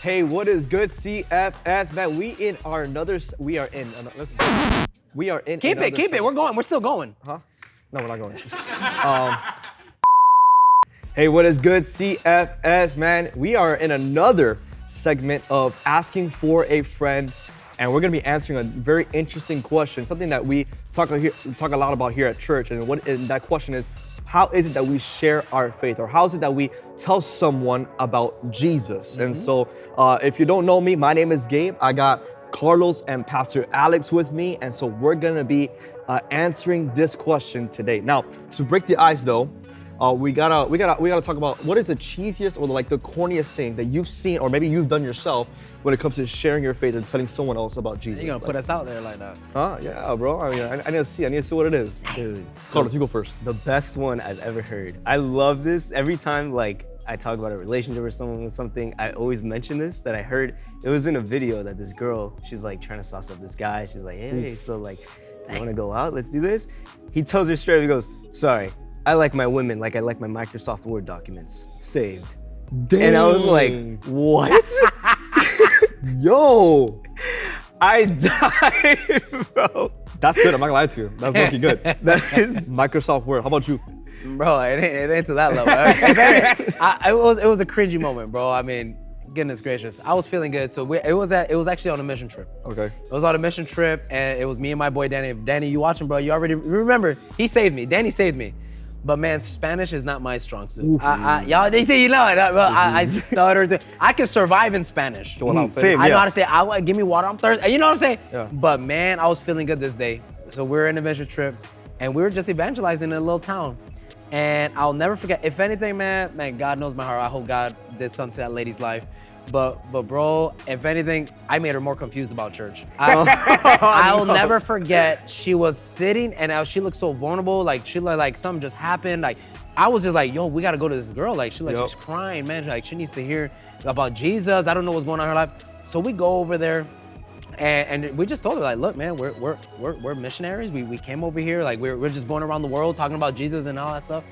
Hey, what is good, CFS, man? We are in. Listen, we are in. Keep it. We're going. We're still going. Huh? No, we're not going. Hey, what is good, CFS, man? We are in another segment of Asking for a Friend, and we're gonna be answering a very interesting question, something that we talk a lot about here at church. And that question is, how is it that we share our faith, or how is it that we tell someone about Jesus? And so, if you don't know me, my name is Gabe. I got Carlos and Pastor Alex with me, and so we're gonna be answering this question today. Now, to break the ice, though, we gotta talk about what is the cheesiest or the corniest thing that you've seen, or maybe you've done yourself, when it comes to sharing your faith and telling someone else about Jesus. You're gonna put us out there like that? Yeah, bro. I mean, I need to see what it is. Dude, Carlos, you go first. the best one I've ever heard. I love this. Every time I talk about a relationship or someone with something, I always mention this, that I heard. It was in a video that this girl, she's trying to sauce up this guy. She's like, hey, so you wanna go out? Let's do this. He tells her straight, he goes, sorry, I like my women like I like my Microsoft Word documents saved. Dang. And I was like, what? Yo, I died, bro. that's good. I'm not gonna lie to you. That's looking good. That is Microsoft Word. How about you? Bro, it ain't to that level. It was a cringy moment, bro. I mean, goodness gracious. I was feeling good. So it was actually on a mission trip. Okay. It was on a mission trip, and it was me and my boy Danny. Danny, you watching, bro? You already remember? He saved me. Danny saved me. But man, Spanish is not my strong suit. Y'all, they say you know it, bro. I stuttered. I can survive in Spanish. Same, I know how to say, give me water, I'm thirsty. You know what I'm saying? Yeah. But man, I was feeling good this day. So we're in a mission trip, and we were just evangelizing in a little town. And I'll never forget, if anything, man, God knows my heart. I hope God did something to that lady's life. But bro, if anything, I made her more confused about church. I'll never forget, she was sitting and she looked so vulnerable, she looked like something just happened. I was just like, yo, we gotta go to this girl. She's crying, man. She needs to hear about Jesus. I don't know what's going on in her life. So we go over there and we just told her, look, man, we're missionaries. We came over here, we're just going around the world talking about Jesus and all that stuff.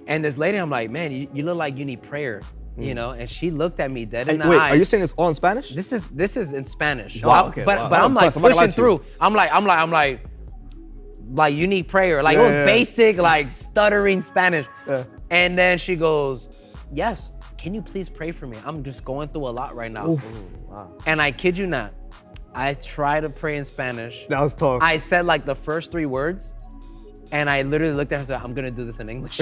And this lady, I'm like, man, you look like you need prayer. You know, and she looked at me dead in the eyes. Are you saying it's all in Spanish? This is in Spanish. Wow. But I'm pushing through. I'm like, you need prayer. It was basic, stuttering Spanish. Yeah. And then she goes, yes, can you please pray for me? I'm just going through a lot right now. Oof. wow. And I kid you not, I tried to pray in Spanish. That was tough. I said the first 3 words, and I literally looked at her and said, I'm gonna do this in English.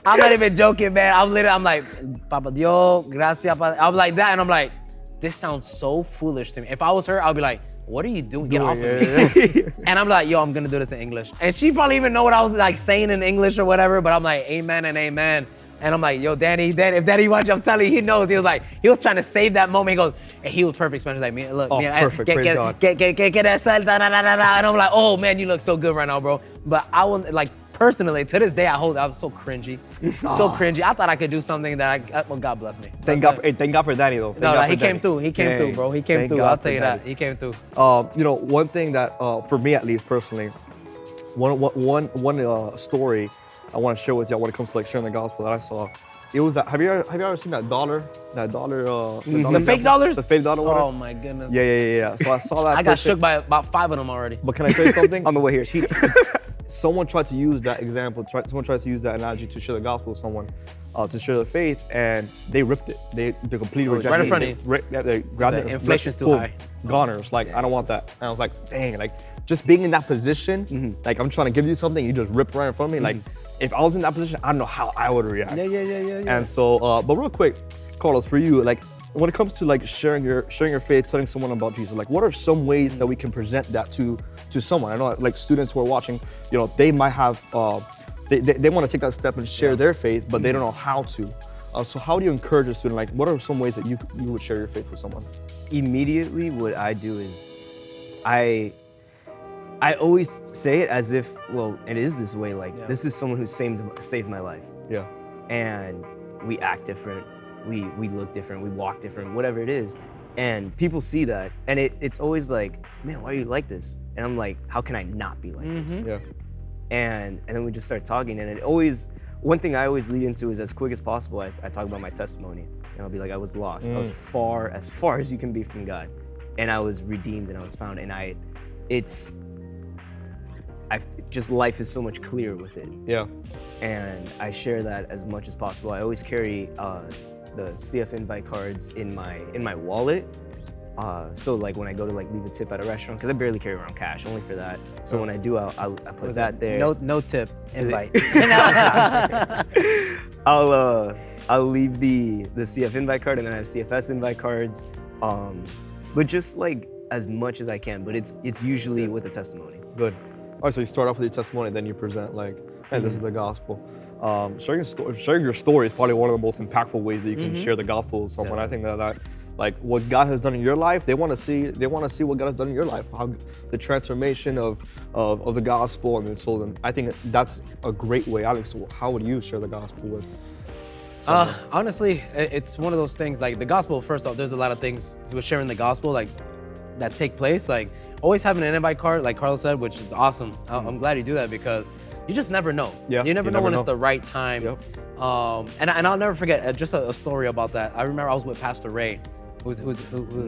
I'm not even joking, man. I'm like, Papa Dios, gracias. I'm like that, and I'm like, this sounds so foolish to me. If I was her, I'd be like, what are you doing? Get off of me. And I'm like, yo, I'm gonna do this in English. And she probably even know what I was saying in English or whatever, but I'm like, amen and amen. And I'm like, yo, Danny, if Danny watch, I'm telling you, he knows. He was trying to save that moment. He goes, and he was perfect Spanish. Like, man, look, perfect. Praise God. Get esa, da, da, da, da, da. And I'm like, oh man, you look so good right now, bro. But I will, personally, to this day, I was so cringy. So cringy. I thought I could do something that well, God bless me. Thank God for Danny, though. No, he came through. He came through, bro. He came through. I'll tell you that. He came through. One thing that, for me at least personally, one story I want to share with y'all when it comes to sharing the gospel that I saw. It was that. Have you ever seen that dollar? The fake dollars? The fake dollar. Oh my goodness. Yeah. So I saw that. I got shook by about 5 of them already. But can I say something? On the way here. Someone tried to use that example. Someone tries to use that analogy to share the gospel with someone, to share their faith, and they ripped it. They completely rejected it. Right in front of you. They grabbed it. Inflation's too high. Goners. I don't want that. And I was like, dang. Just being in that position. I'm trying to give you something, you just rip right in front of me. If I was in that position, I don't know how I would react. Yeah. And so, but real quick, Carlos, for you, when it comes to sharing your faith, telling someone about Jesus, what are some ways that we can present that to someone? I know students who are watching, they might have, they want to take that step and share their faith, but they don't know how to. So how do you encourage a student? What are some ways that you would share your faith with someone? Immediately, what I do is I always say it as if, well, it is this way. This is someone who saved my life. Yeah. And we act different, we look different, we walk different, whatever it is. And people see that, and it's always like, man, why are you like this? And I'm like, how can I not be like this? Yeah. And then we just start talking, and it always, one thing I always lead into is as quick as possible, I talk about my testimony. And I'll be like, I was lost. I was as far as you can be from God. And I was redeemed and I was found. And just life is so much clearer with it. Yeah. And I share that as much as possible. I always carry the CF invite cards in my wallet. So like when I go to like leave a tip at a restaurant, because I barely carry around cash, only for that. So when I do, I'll put that there. No tip invite. I'll leave the CF invite card, and then I have CFS invite cards. But just like as much as I can, but it's usually with a testimony. Good. All right, so you start off with your testimony, and then you present like, hey, this is the gospel. Sharing your story is probably one of the most impactful ways that you can share the gospel with someone. Definitely. I think that like what God has done in your life, they want to see what God has done in your life, how the transformation of the gospel, and so then I think that's a great way. Alex, how would you share the gospel with someone? Honestly, it's one of those things, like the gospel, first off, there's a lot of things with sharing the gospel like that take place. Like always having an invite card, like Carlos said, which is awesome. I'm glad you do that because you just never know. Yeah, you never know when it's the right time. Yep. And I'll never forget just a story about that. I remember I was with Pastor Ray, who's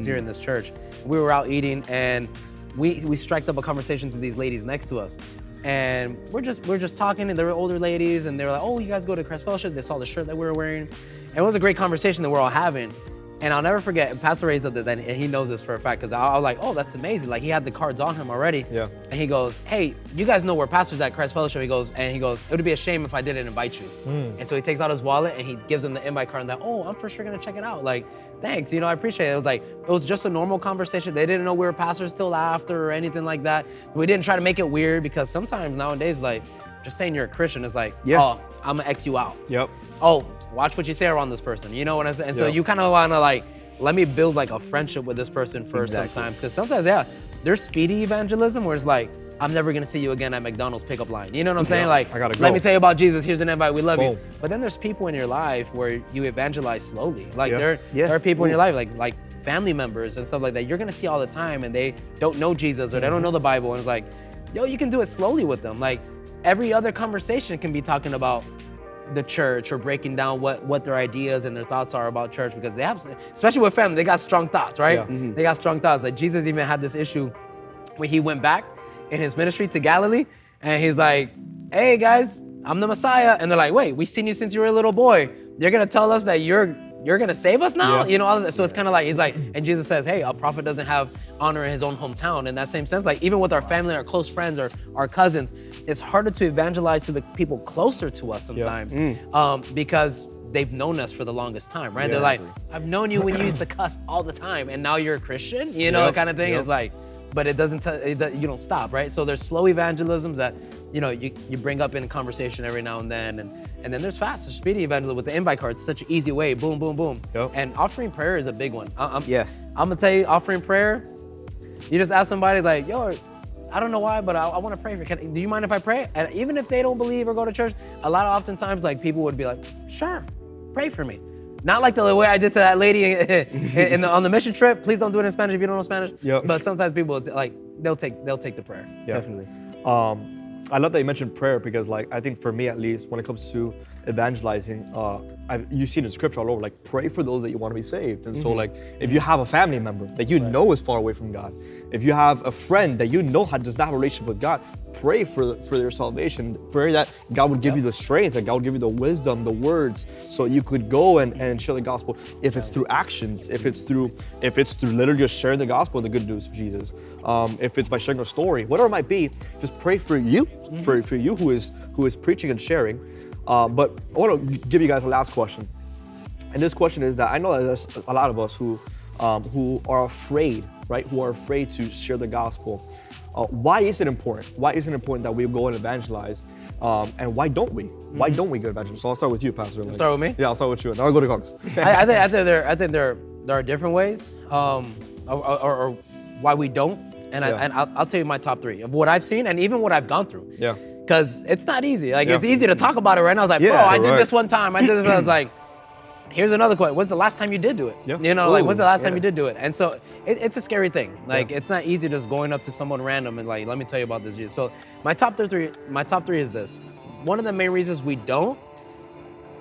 here in this church. We were out eating and we striked up a conversation to these ladies next to us. And we're just talking, and they were older ladies, and they were like, oh, you guys go to Christ Fellowship? They saw the shirt that we were wearing. And it was a great conversation that we're all having. And I'll never forget, Pastor Ray said that, and he knows this for a fact, because I was like, oh, that's amazing. Like, he had the cards on him already. Yeah. And he goes, hey, you guys know where Pastor's at Christ Fellowship. He goes, it would be a shame if I didn't invite you. And so he takes out his wallet, and he gives him the invite card, and that, oh, I'm for sure going to check it out. Like, thanks, I appreciate it. It was just a normal conversation. They didn't know we were pastors till after or anything like that. We didn't try to make it weird, because sometimes nowadays, like, just saying you're a Christian is like, oh, I'm going to X you out. Yep. Oh, watch what you say around this person. You know what I'm saying? And so you kind of want to, like, let me build like a friendship with this person first sometimes. Because sometimes, there's speedy evangelism where it's like, I'm never gonna see you again at McDonald's pickup line. You know what I'm saying? Like, I gotta go. Let me tell you about Jesus. Here's an invite. We love you. Boom. But then there's people in your life where you evangelize slowly. Like Yeah. there are people in your life, like family members and stuff like that, you're gonna see all the time, and they don't know Jesus or they don't know the Bible. And it's like, yo, you can do it slowly with them. Like every other conversation can be talking about the church or breaking down what their ideas and their thoughts are about church, because they have, especially with family, they got strong thoughts, right? Yeah. They got strong thoughts. Like Jesus even had this issue when he went back in his ministry to Galilee, and he's like, hey guys, I'm the Messiah. And they're like, wait, we've seen you since you were a little boy. You're gonna tell us that you're gonna save us now? Yeah. All of that. So it's kind of like, he's like, and Jesus says, hey, a prophet doesn't have honor in his own hometown. In that same sense, like even with our family, our close friends, or our cousins, it's harder to evangelize to the people closer to us sometimes because they've known us for the longest time, right? Yeah. They're like, I've known you when you used to cuss all the time, and now you're a Christian, that kind of thing. It's like, but it doesn't, you don't stop, right? So there's slow evangelisms that, you bring up in a conversation every now and then. And then there's fast, there's speedy evangelism with the invite cards. It's such an easy way, boom, boom, boom. Yep. And offering prayer is a big one. Yes. I'm gonna tell you, offering prayer, you just ask somebody like, yo, I don't know why, but I want to pray for you. Do you mind if I pray? And even if they don't believe or go to church, oftentimes like people would be like, sure, pray for me. Not like the way I did to that lady on the mission trip. Please don't do it in Spanish if you don't know Spanish. Yep. But sometimes people like they'll take the prayer. Yeah. Definitely. I love that you mentioned prayer, because like I think for me at least, when it comes to evangelizing, you see it in scripture all over, like pray for those that you want to be saved. And so like if you have a family member that you know is far away from God, if you have a friend that you know does not have a relationship with God, pray for their salvation. Pray that God would give you the strength, that God would give you the wisdom, the words, so you could go and share the gospel. If it's through actions, if it's through literally just sharing the gospel and the good news of Jesus, if it's by sharing a story, whatever it might be, just pray for you, for you who is preaching and sharing. But I want to give you guys a last question, and this question is that I know that there's a lot of us who are afraid, right? Who are afraid to share the gospel. Why is it important? Why is it important that we go and evangelize? And why don't we? Why don't we go evangelize? So I'll start with you, Pastor. Start with me? Yeah, I'll start with you, and then I'll go to Carlos. I think there are different ways, or why we don't. And I'll tell you my top three of what I've seen and even what I've gone through. Yeah. Because it's not easy. Like it's easy to talk about it right now. I was like, bro, I did this one time. I did this. I was like, here's another question. When's the last time you did do it? Yeah. When's the last time you did do it? And so it's a scary thing. Like it's not easy just going up to someone random and like, let me tell you about this. So my top three is this. One of the main reasons we don't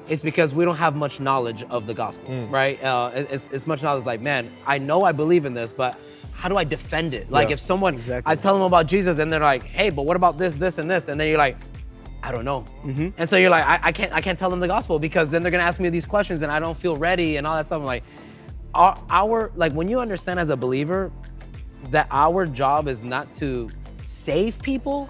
it's because we don't have much knowledge of the gospel, right? It's much knowledge like, man, I know I believe in this, but how do I defend it? Like if someone, I tell them about Jesus and they're like, hey, but what about this, this, and this? And then you're like, I don't know. And so you're like, I can't tell them the gospel because then they're gonna ask me these questions and I don't feel ready and all that stuff. I'm like, like when you understand as a believer that our job is not to save people,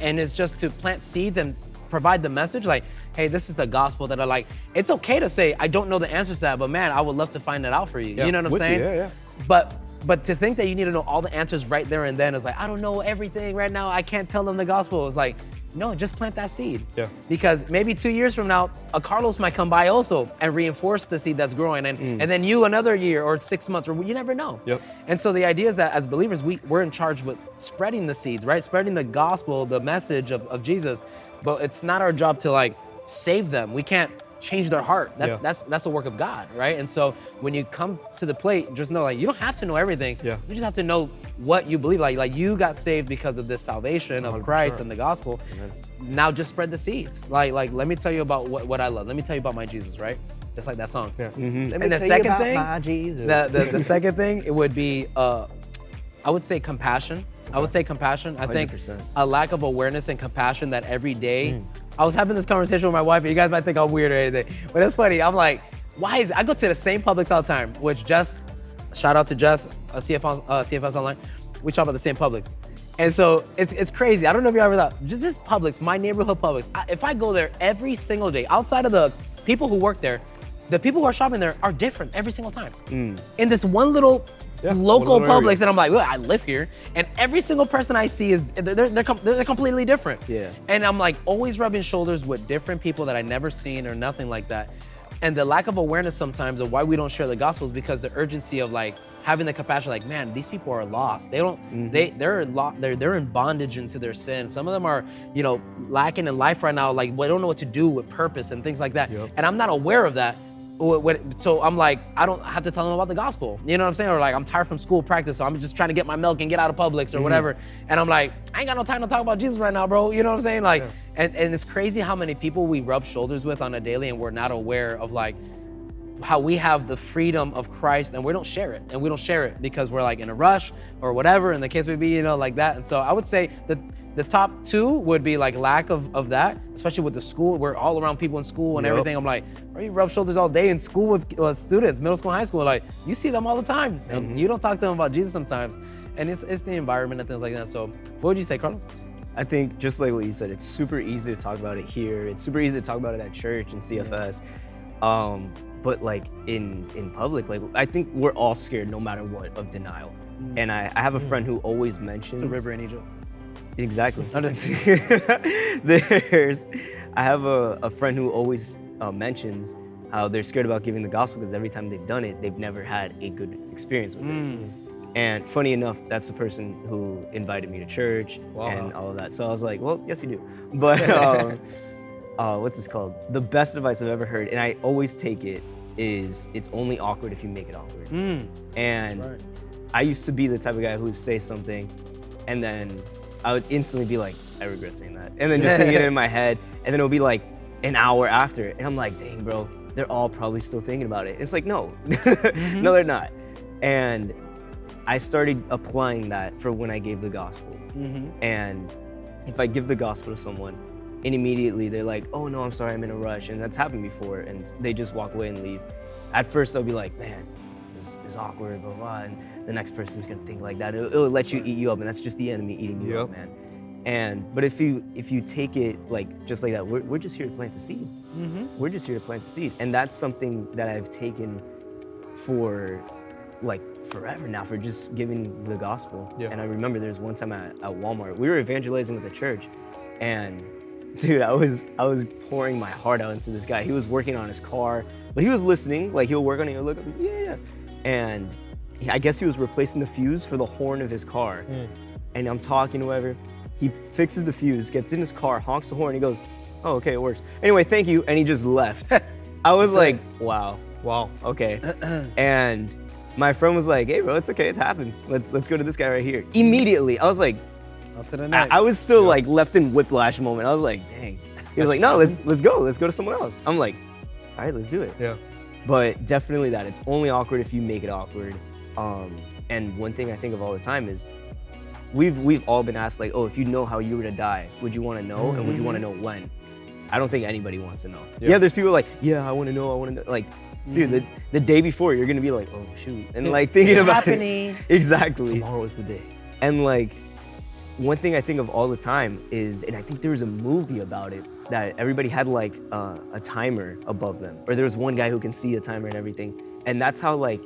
and it's just to plant seeds and provide the message like, hey, this is the gospel that I like. It's okay to say, I don't know the answers to that, but man, I would love to find that out for you. You know what I'm saying? But to think that you need to know all the answers right there and then is like, I don't know everything right now. I can't tell them the gospel. It's like, no, just plant that seed. Because maybe 2 years from now, a Carlos might come by also and reinforce the seed that's growing. And then you another year or 6 months, or you never know. And so the idea is that as believers, we're in charge with spreading the seeds, right? Spreading the gospel, the message of Jesus. But it's not our job to like save them. We can't change their heart. That's a work of God, right? And so when you come to the plate, just know like you don't have to know everything. You just have to know what you believe. Like you got saved because of this salvation of Christ and the gospel. Now just spread the seeds. Like let me tell you about what I love. Let me tell you about my Jesus, right? Just like that song. And the second thing, the second thing, it would be I would say compassion. I would say compassion. I think 100%. a lack of awareness and compassion that every day. I was having this conversation with my wife, and you guys might think I'm weird or anything, but it's funny. I'm like, why is it? I go to the same Publix all the time, which Jess, shout out to Jess, CFS Online, we shop at the same Publix. And so it's crazy. I don't know if you ever thought, just this Publix, my neighborhood Publix, if I go there every single day, outside of the people who work there, the people who are shopping there are different every single time. In this one little local Publix, and I'm like, well, I live here, and every single person I see is they're completely different. And I'm like always rubbing shoulders with different people that I never seen or nothing like that. And the lack of awareness sometimes of why we don't share the gospel is because the urgency of like having the compassion, like, man, these people are lost. They don't, they're in bondage into their sin. Some of them are, lacking in life right now. Like, they don't know what to do with purpose and things like that. And I'm not aware of that. So I'm like, I don't have to tell them about the gospel. You know what I'm saying? Or like, I'm tired from school practice, so I'm just trying to get my milk and get out of Publix or whatever. And I'm like, I ain't got no time to talk about Jesus right now, bro. You know what I'm saying? Like, and it's crazy how many people we rub shoulders with on a daily and we're not aware of like how we have the freedom of Christ and we don't share it. And we don't share it because we're like in a rush or whatever, and the case would be, like that. And so I would say that the top two would be like lack of that, especially with the school. We're all around people in school and everything. I'm like, bro, you rub shoulders all day in school with students, middle school, high school. Like, you see them all the time. And you don't talk to them about Jesus sometimes. And it's the environment and things like that. So what would you say, Carlos? I think just like what you said, it's super easy to talk about it here. It's super easy to talk about it at church and CFS. But like in public, like I think we're all scared no matter what of denial. And I have a friend who always mentions— It's a river in Egypt. Exactly. I have a friend who always mentions how they're scared about giving the gospel because every time they've done it, they've never had a good experience with it. And funny enough, that's the person who invited me to church and all of that. So I was like, well, yes, you do. But what's this called? The best advice I've ever heard, and I always take it, is it's only awkward if you make it awkward. And I used to be the type of guy who would say something and then I would instantly be like, I regret saying that. And then just thinking it in my head. And then it'll be like an hour after. And I'm like, dang, bro, they're all probably still thinking about it. It's like, no, no, they're not. And I started applying that for when I gave the gospel. And if I give the gospel to someone, and immediately they're like, oh no, I'm sorry, I'm in a rush. And that's happened before. And they just walk away and leave. At first, I'll be like, man, this is awkward, blah, blah. And the next person's gonna think like that. It'll let you eat you up, and that's just the enemy eating you up, man. But if you take it like just like that, we're just here to plant the seed. We're just here to plant the seed, and that's something that I've taken for like forever now, for just giving the gospel. And I remember there's one time at Walmart, we were evangelizing with the church, and dude, I was pouring my heart out into this guy. He was working on his car, but he was listening. Like, he'll work on it, he'll look up, and I guess he was replacing the fuse for the horn of his car. And I'm talking to whoever. He fixes the fuse, gets in his car, honks the horn, he goes, oh, okay, it works. Anyway, thank you, and he just left. I was like, wow, okay. And my friend was like, hey bro, it's okay, it happens. Let's go to this guy right here. Immediately, I was like, I was still like left in whiplash moment. I was like, dang. He was like, no, let's go to someone else. I'm like, all right, let's do it. Yeah. But definitely that it's only awkward if you make it awkward. And one thing I think of all the time is we've all been asked like, oh, if you know how you were to die, would you want to know? And would you want to know when? I don't think anybody wants to know. Yeah, there's people like, yeah, I want to know. Like, dude, the day before you're gonna be like, oh shoot, and like thinking It's about happening. it. Exactly. Tomorrow is the day. And like, one thing I think of all the time is, and I think there was a movie about it, that everybody had like a timer above them, or there was one guy who can see a timer and everything. And that's how like,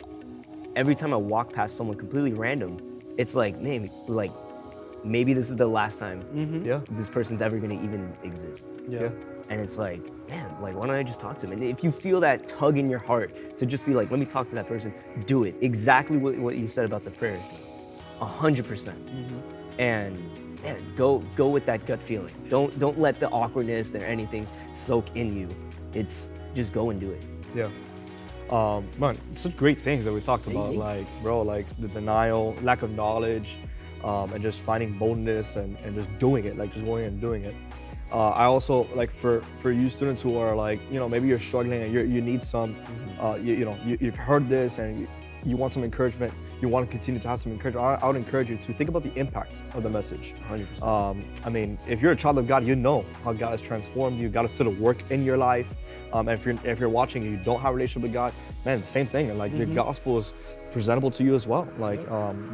every time I walk past someone completely random, it's like, maybe this is the last time Yeah. this person's ever gonna even exist. Yeah. And it's like, man, like, why don't I just talk to him? And if you feel that tug in your heart to just be like, let me talk to that person, do it. Exactly what you said about the prayer. 100%. And man, go with that gut feeling. Don't let the awkwardness or anything soak in you. It's just go and do it. Yeah. Man, such great things that we talked about, like, bro, like the denial, lack of knowledge, and just finding boldness and just doing it, like just going and doing it. I also, like, for you students who are like, you know, maybe you're struggling and you need some, you've heard this and you want some encouragement, you want to continue to have some encouragement, I would encourage you to think about the impact of the message. 100%. I mean, if you're a child of God, you know how God has transformed you. God has still work in your life. And if you're watching and you don't have a relationship with God, man, same thing. And like the gospel is presentable to you as well. Like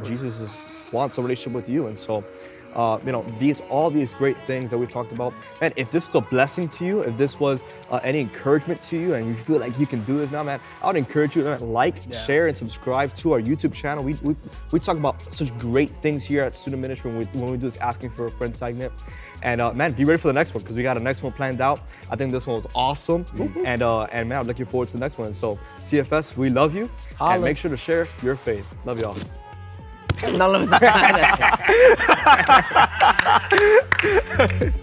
Jesus wants a relationship with you. And so, all these great things that we talked about. And if this is a blessing to you, if this was any encouragement to you and you feel like you can do this now, man, I would encourage you to share and subscribe to our YouTube channel. We talk about such great things here at Student Ministry when we do this Asking for a Friend segment. And man, be ready for the next one because we got a next one planned out. I think this one was awesome. And man, I'm looking forward to the next one. And so CFS, we love you. And make sure to share your faith. Love y'all. None of us.